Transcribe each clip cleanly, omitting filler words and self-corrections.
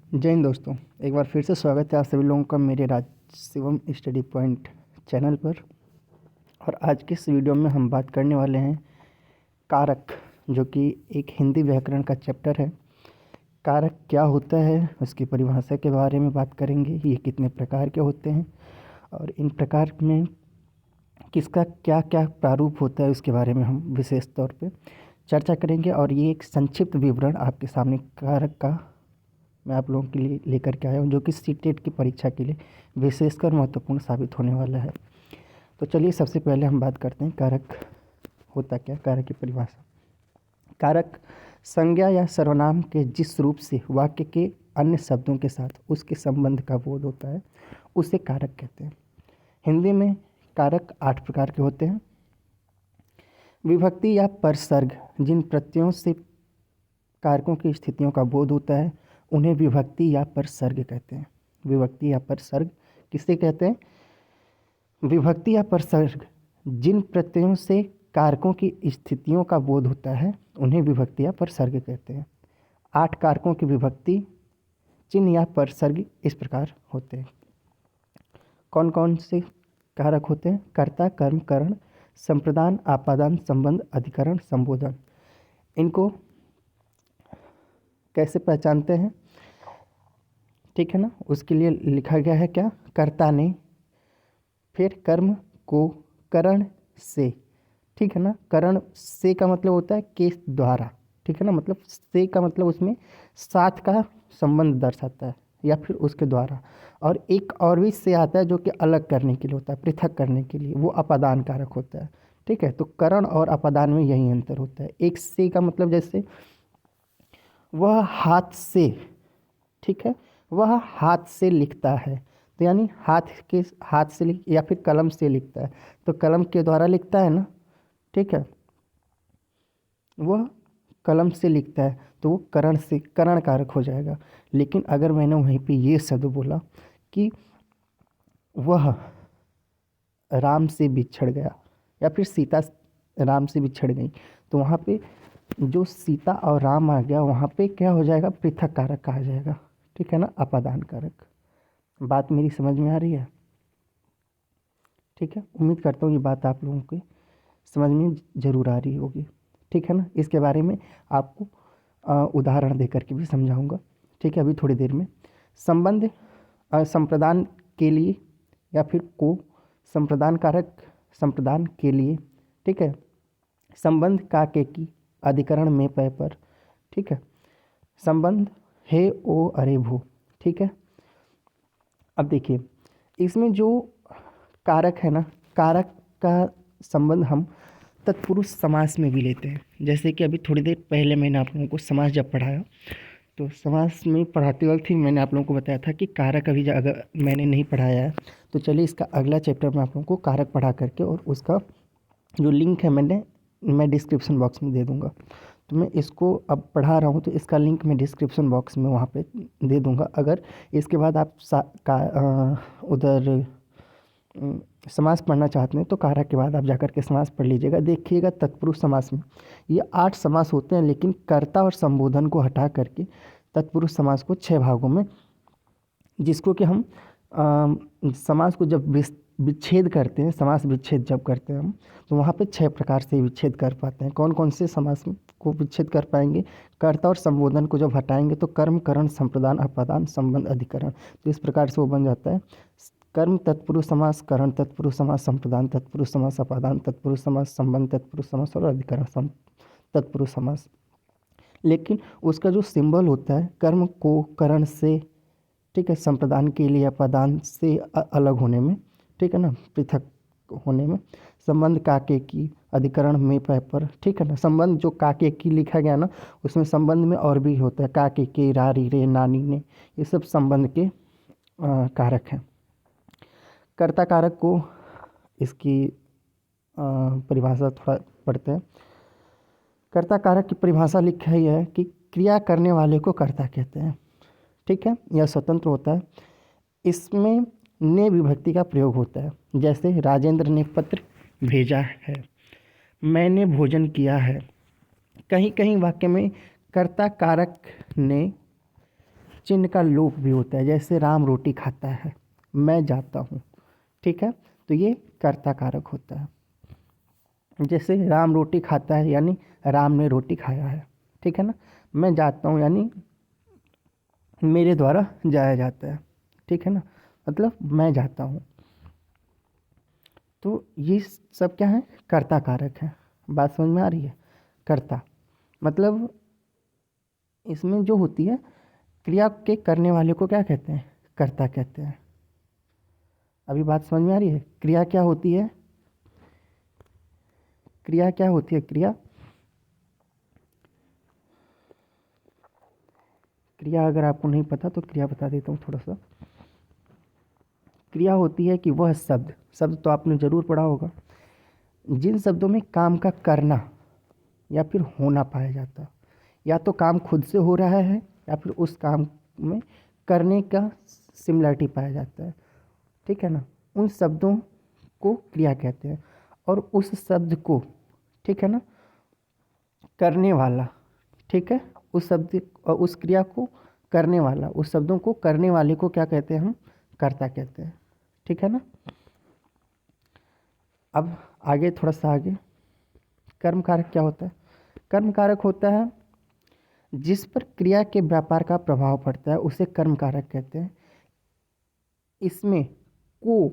जय हिंद दोस्तों। एक बार फिर से स्वागत है आप सभी लोगों का मेरे राज शिवम स्टडी पॉइंट चैनल पर। और आज के इस वीडियो में हम बात करने वाले हैं कारक, जो कि एक हिंदी व्याकरण का चैप्टर है। कारक क्या होता है, उसकी परिभाषा के बारे में बात करेंगे। ये कितने प्रकार के होते हैं और इन प्रकार में किसका क्या क्या प्रारूप होता है, उसके बारे में हम विशेष तौर पे चर्चा करेंगे। और ये एक संक्षिप्त विवरण आपके सामने कारक का मैं आप लोगों के लिए लेकर के आया हूँ, जो कि सीटेट की परीक्षा के लिए विशेषकर महत्वपूर्ण साबित होने वाला है। तो चलिए सबसे पहले हम बात करते हैं कारक होता क्या। कारक की परिभाषा: कारक संज्ञा या सर्वनाम के जिस रूप से वाक्य के अन्य शब्दों के साथ उसके संबंध का बोध होता है, उसे कारक कहते हैं। हिंदी में कारक 8 प्रकार के होते हैं। विभक्ति या परसर्ग, जिन प्रत्ययों से कारकों की स्थितियों का बोध होता है, उन्हें विभक्ति या परसर्ग कहते हैं। विभक्ति या परसर्ग किसे कहते हैं? विभक्ति या परसर्ग जिन प्रत्ययों से कारकों की स्थितियों का बोध होता है, उन्हें विभक्ति या परसर्ग कहते हैं। 8 कारकों की विभक्ति चिन्ह या परसर्ग इस प्रकार होते हैं। कौन कौन से कारक होते हैं? कर्ता, कर्म, करण, संप्रदान, आपादान, संबंध, अधिकरण, संबोधन। इनको कैसे पहचानते हैं? ठीक है ना, उसके लिए लिखा गया है क्या? कर्ता ने, फिर कर्म को करण से। ठीक है ना, करण से का मतलब होता है के द्वारा। ठीक है ना, मतलब से का मतलब उसमें साथ का संबंध दर्शाता है या फिर उसके द्वारा। और एक और भी से आता है जो कि अलग करने के लिए होता है, पृथक करने के लिए, वो अपादान कारक होता है। ठीक है, तो करण और अपादान में यही अंतर होता है। एक से का मतलब जैसे वह हाथ से, ठीक है, वह हाथ से लिखता है, तो यानी हाथ से लिख या फिर कलम से लिखता है, तो कलम के द्वारा लिखता है ना। ठीक है, वह कलम से लिखता है तो वो करण से करण कारक हो जाएगा। लेकिन अगर मैंने वहीं पे ये शब्द बोला कि वह राम से बिछड़ गया या फिर सीता राम से बिछड़ गई, तो वहाँ पे जो सीता और राम आ गया, वहाँ पे क्या हो जाएगा? पृथक कारक कहा जाएगा। ठीक है ना, अपादान कारक। बात मेरी समझ में आ रही है? ठीक है, उम्मीद करता हूँ ये बात आप लोगों के समझ में ज़रूर आ रही होगी। ठीक है ना, इसके बारे में आपको उदाहरण दे करके भी समझाऊंगा। ठीक है, अभी थोड़ी देर में। संबंध संप्रदान के लिए या फिर को संप्रदान कारक संप्रदान के लिए। ठीक है, संबंध का के की अधिकरण में पै पर। ठीक है, संबंध हे ओ अरे भू। ठीक है, अब देखिए इसमें जो कारक है ना, कारक का संबंध हम तत्पुरुष समास में भी लेते हैं। जैसे कि अभी थोड़ी देर पहले मैंने आप लोगों को समास जब पढ़ाया, तो समास में पढ़ाते वक्त ही मैंने आप लोगों को बताया था कि कारक अभी अगर मैंने नहीं पढ़ाया है, तो चलिए इसका अगला चैप्टर में आप लोगों को कारक पढ़ा करके, और उसका जो लिंक है मैं डिस्क्रिप्शन बॉक्स में दे दूँगा। तो मैं इसको अब पढ़ा रहा हूँ, तो इसका लिंक मैं डिस्क्रिप्शन बॉक्स में वहाँ पे दे दूँगा। अगर इसके बाद आप उधर समास पढ़ना चाहते हैं, तो कारक के बाद आप जाकर के समास पढ़ लीजिएगा। देखिएगा तत्पुरुष समास में ये 8 समास होते हैं, लेकिन कर्ता और संबोधन को हटा करके तत्पुरुष समास को 6 भागों में, जिसको कि हम समास को जब विच्छेद करते हैं, समास विच्छेद जब करते हैं हम, तो वहाँ पे 6 प्रकार से विच्छेद कर पाते हैं। कौन कौन से समास को विच्छेद कर पाएंगे? कर्ता और संबोधन को जब हटाएंगे तो कर्म, करण, संप्रदान, अपादान, संबंध, अधिकरण। तो इस प्रकार से वो बन जाता है कर्म तत्पुरुष समास, करण तत्पुरुष समास, संप्रदान तत्पुरुष समास, अपादान तत्पुरुष समास, संबंध तत्पुरुष समास और अधिकरण तत्पुरुष समास। लेकिन उसका जो सिंबल होता है कर्म को करण से, ठीक है, संप्रदान के लिए अपादान से अलग होने में, ठीक है ना, पृथक होने में, संबंध काके की, अधिकरण में पै पर। ठीक है ना, संबंध जो काके की लिखा गया ना, उसमें संबंध में और भी होता है, काके के, रारी रे, नानी ने, ये सब संबंध के कारक हैं। कर्ता कारक को इसकी परिभाषा थोड़ा पढ़ते हैं। कर्ता कारक की परिभाषा लिखा ही है कि क्रिया करने वाले को कर्ता कहते हैं। ठीक है, यह स्वतंत्र होता है। इसमें ने विभक्ति का प्रयोग होता है। जैसे राजेंद्र ने पत्र भेजा है, मैंने भोजन किया है। कहीं कहीं वाक्य में कर्ता कारक ने चिन्ह का लोप भी होता है, जैसे राम रोटी खाता है, मैं जाता हूँ। ठीक है, तो ये कर्ता कारक होता है। जैसे राम रोटी खाता है यानी राम ने रोटी खाया है। ठीक है ना। मैं जाता हूँ यानी मेरे द्वारा जाया जाता है। ठीक है ना, मतलब मैं जाता हूँ। तो ये सब क्या है, कर्ता कारक है। बात समझ में आ रही है। कर्ता मतलब इसमें जो होती है क्रिया के करने वाले को क्या कहते हैं, कर्ता कहते हैं। अभी बात समझ में आ रही है। क्रिया क्या होती है, क्रिया क्या होती है, क्रिया क्रिया अगर आपको नहीं पता तो क्रिया बता देता हूँ थोड़ा सा। क्रिया होती है कि वह शब्द, शब्द तो आपने ज़रूर पढ़ा होगा, जिन शब्दों में काम का करना या फिर होना पाया जाता है। या तो काम खुद से हो रहा है या फिर उस काम में करने का सिमिलरिटी पाया जाता है। ठीक है ना, उन शब्दों को क्रिया कहते हैं। और उस शब्द को, ठीक है ना, करने वाला, ठीक है, उस शब्द और उस क्रिया को करने वाला, उस शब्दों को करने वाले को क्या कहते हैं, हम कर्ता कहते हैं। ठीक है ना। अब आगे थोड़ा सा आगे, कर्म कारक क्या होता है। कर्म कारक होता है जिस पर क्रिया के व्यापार का प्रभाव पड़ता है, उसे कर्म कारक कहते हैं। इसमें को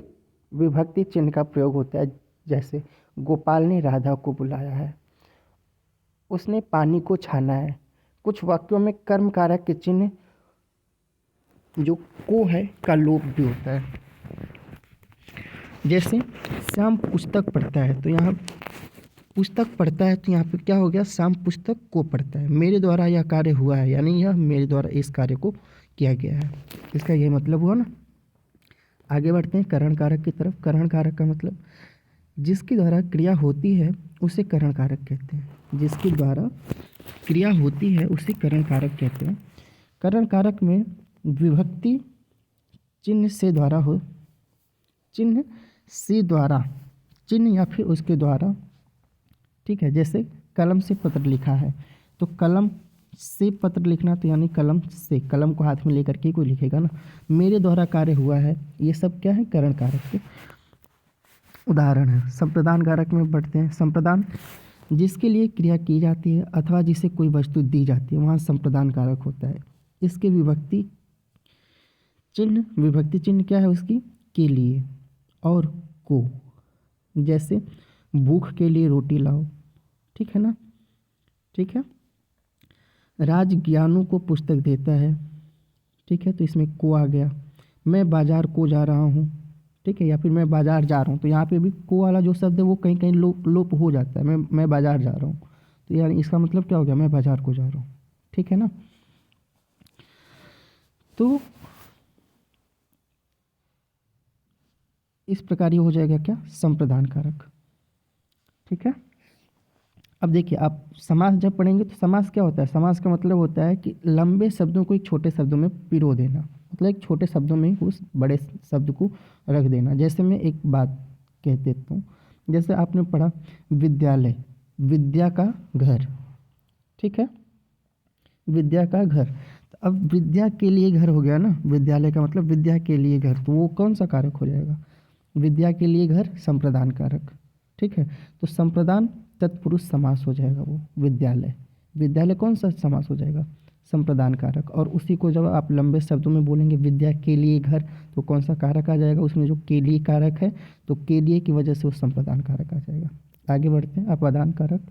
विभक्ति चिन्ह का प्रयोग होता है। जैसे गोपाल ने राधा को बुलाया है, उसने पानी को छाना है। कुछ वाक्यों में कर्म कारक के चिन्ह जो को है का लोप भी होता है। जैसे श्याम पुस्तक पढ़ता है, तो यहाँ पुस्तक पढ़ता है, तो यहाँ पे क्या हो गया, श्याम पुस्तक को पढ़ता है। मेरे द्वारा यह कार्य हुआ है, यानी यह मेरे द्वारा इस कार्य को किया गया है। इसका यही मतलब हुआ ना। आगे बढ़ते हैं करण कारक की तरफ। करण कारक का मतलब जिसके द्वारा क्रिया होती है उसे करण कारक कहते हैं। जिसके द्वारा क्रिया होती है उसे करण कारक कहते हैं। करण कारक में विभक्ति चिन्ह से द्वारा हो, चिन्ह से द्वारा, चिन्ह या फिर उसके द्वारा। ठीक है, जैसे कलम से पत्र लिखा है, तो कलम से पत्र लिखना, तो यानी कलम से, कलम को हाथ में लेकर के कोई लिखेगा ना। मेरे द्वारा कार्य हुआ है, ये सब क्या है, करण कारक के उदाहरण है। संप्रदान कारक में बढ़ते हैं। संप्रदान जिसके लिए क्रिया की जाती है अथवा जिसे कोई वस्तु दी जाती है, वहाँ संप्रदान कारक होता है। इसके विभक्ति चिन्ह, विभक्ति चिन्ह क्या है उसकी, के लिए और को। जैसे भूख के लिए रोटी लाओ। ठीक है ना। ठीक है। राज ज्ञानू को पुस्तक देता है। ठीक है, तो इसमें को आ गया। मैं बाजार को जा रहा हूँ। ठीक है, या फिर मैं बाजार जा रहा हूँ, तो यहाँ पे भी को वाला जो शब्द है वो कहीं कहीं लोप हो जाता है। मैं बाजार जा रहा हूँ, तो यानी इसका मतलब क्या हो गया, मैं बाजार को जा रहा हूँ। ठीक है ना। तो इस प्रकार ये हो जाएगा क्या, संप्रदान कारक। ठीक है। अब देखिए, आप समास जब पढ़ेंगे तो समास क्या होता है। समास का मतलब होता है कि लंबे शब्दों को एक छोटे शब्दों में पिरो देना, मतलब एक छोटे शब्दों में उस बड़े शब्द को रख देना। जैसे मैं एक बात कह देता हूँ, जैसे आपने पढ़ा विद्यालय, विद्या का घर। ठीक है, विद्या का घर। तो अब विद्या के लिए घर हो गया ना, विद्यालय का मतलब विद्या के लिए घर, तो वो कौन सा कारक हो जाएगा, विद्या के लिए घर, संप्रदान कारक। ठीक है, तो संप्रदान तत्पुरुष समास हो जाएगा वो विद्यालय। विद्यालय कौन सा समास हो जाएगा, संप्रदान कारक। और उसी को जब आप लंबे शब्दों में बोलेंगे विद्या के लिए घर, तो कौन सा कारक आ जाएगा उसमें, जो के लिए कारक है, तो के लिए की वजह से वो संप्रदान कारक आ जाएगा। आगे बढ़ते हैं। अपादान कारक,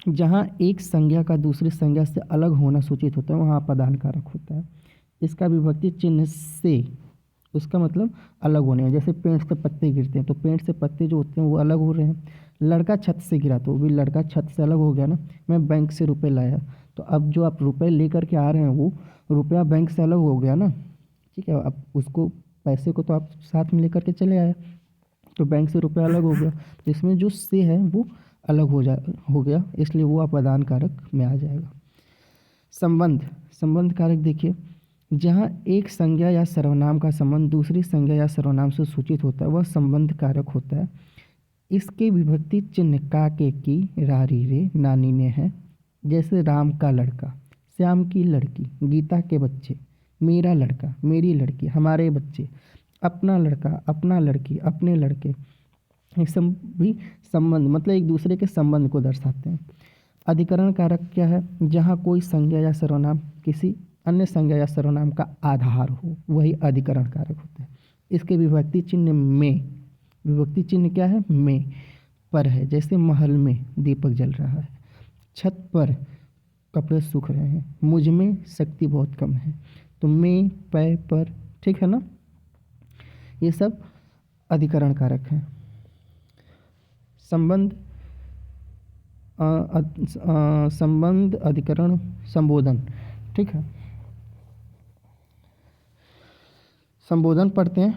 जहाँ एक संज्ञा का दूसरी संज्ञा से अलग होना सूचित होता है, वहाँ अपादान कारक होता है। इसका विभक्ति चिन्ह से, उसका मतलब अलग होने में। जैसे पेड़ से पत्ते गिरते हैं, तो पेड़ से पत्ते जो होते हैं वो अलग हो रहे हैं। लड़का छत से गिरा, तो वो भी लड़का छत से अलग हो गया ना। मैं बैंक से रुपए लाया, तो अब जो आप रुपए लेकर के आ रहे हैं वो रुपया बैंक से अलग हो गया ना। ठीक है, अब उसको पैसे को तो आप साथ में लेकर के चले आए, तो बैंक से रुपया अलग हो गया, तो इसमें जो से है वो अलग हो गया, इसलिए वो अपादान कारक में आ जाएगा। संबंध, संबंध कारक देखिए, जहाँ एक संज्ञा या सर्वनाम का संबंध दूसरी संज्ञा या सर्वनाम से सूचित होता है, वह संबंध कारक होता है। इसके विभक्ति चिन्ह का, के, की, रा, री, रे, नानी ने है। जैसे राम का लड़का श्याम की लड़की, गीता के बच्चे, मेरा लड़का, मेरी लड़की, हमारे बच्चे, अपना लड़का, अपना लड़की, अपने लड़के। ये सब भी संबंध मतलब एक दूसरे के संबंध को दर्शाते हैं। अधिकरण कारक क्या है? जहाँ कोई संज्ञा या सर्वनाम किसी अन्य संज्ञा या सर्वनाम का आधार हो, वही अधिकरण कारक होता है। इसके विभक्ति चिन्ह में, विभक्ति चिन्ह क्या है? में, पर है। जैसे महल में दीपक जल रहा है, छत पर कपड़े सूख रहे हैं, मुझ में शक्ति बहुत कम है। तो में, पै, पर, ठीक है ना, ये सब अधिकरण कारक हैं। संबंध, संबंध, अधिकरण, संबोधन, ठीक है। संबोधन पढ़ते हैं।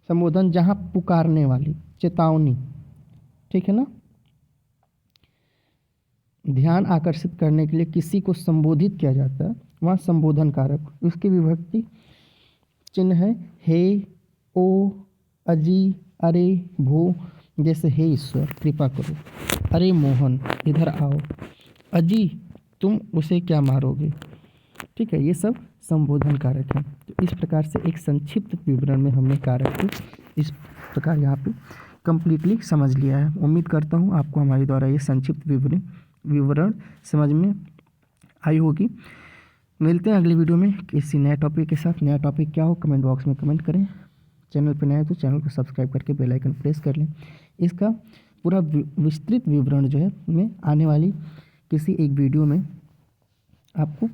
संबोधन जहाँ पुकारने वाली, चेतावनी, ठीक है ना, ध्यान आकर्षित करने के लिए किसी को संबोधित किया जाता है, वहाँ संबोधन कारक। उसकी विभक्ति चिन्ह है हे, ओ, अजी, अरे, भो। जैसे हे ईश्वर कृपा करो, अरे मोहन इधर आओ, अजी तुम उसे क्या मारोगे, ठीक है। ये सब संबोधन कारक हैं। तो इस प्रकार से एक संक्षिप्त विवरण में हमने कारक को इस प्रकार यहाँ पे कंप्लीटली समझ लिया है। उम्मीद करता हूँ आपको हमारे द्वारा ये संक्षिप्त विवरण समझ में आई होगी। मिलते हैं अगली वीडियो में किसी नए टॉपिक के साथ। नया टॉपिक क्या हो कमेंट बॉक्स में कमेंट करें। चैनल पर नए हैं तो चैनल को सब्सक्राइब करके बेल आइकन प्रेस कर लें। इसका पूरा विस्तृत विवरण जो है मैं आने वाली किसी एक वीडियो में आपको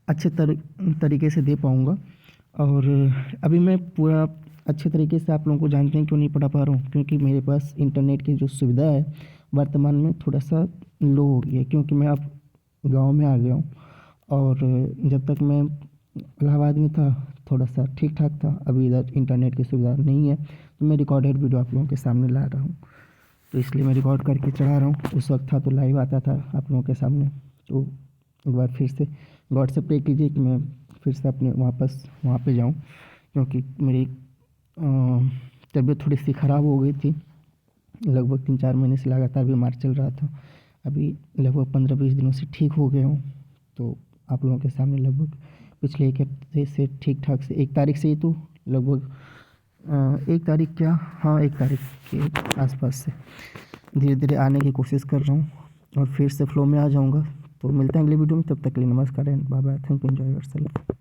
अच्छे तरीके से दे पाऊँगा। और अभी मैं पूरा अच्छे तरीके से आप लोगों को जानते हैं क्यों नहीं पढ़ा पा रहा हूँ, क्योंकि मेरे पास इंटरनेट की जो सुविधा है वर्तमान में थोड़ा सा लो हो गई है, क्योंकि मैं अब गांव में आ गया हूँ। और जब तक मैं इलाहाबाद में था थोड़ा सा ठीक ठाक था, अभी इधर इंटरनेट की सुविधा नहीं है, तो मैं रिकॉर्डेड वीडियो आप लोगों के सामने ला रहा हूँ। तो इसलिए मैं रिकॉर्ड करके चढ़ा रहा हूँ। उस वक्त था तो लाइव आता था आप लोगों के सामने। तो एक बार फिर से गॉड से प्रे कीजिए कि मैं फिर से अपने वापस वहाँ पे जाऊँ, क्योंकि मेरी तबीयत थोड़ी सी ख़राब हो गई थी। लगभग 3-4 महीने से लगातार बीमार चल रहा था। अभी लगभग 15-20 दिनों से ठीक हो गया हूँ। तो आप लोगों के सामने लगभग पिछले 1 हफ्ते से ठीक ठाक से 1 तारीख से ही तो लगभग 1 तारीख क्या, हाँ 1 तारीख के आसपास से धीरे धीरे आने की कोशिश कर रहा हूँ और फिर से फ्लो में आ जाऊँगा। तो मिलते हैं अगली वीडियो में, तब तक के लिए नमस्कार and bye bye. Thank you, enjoy yourself.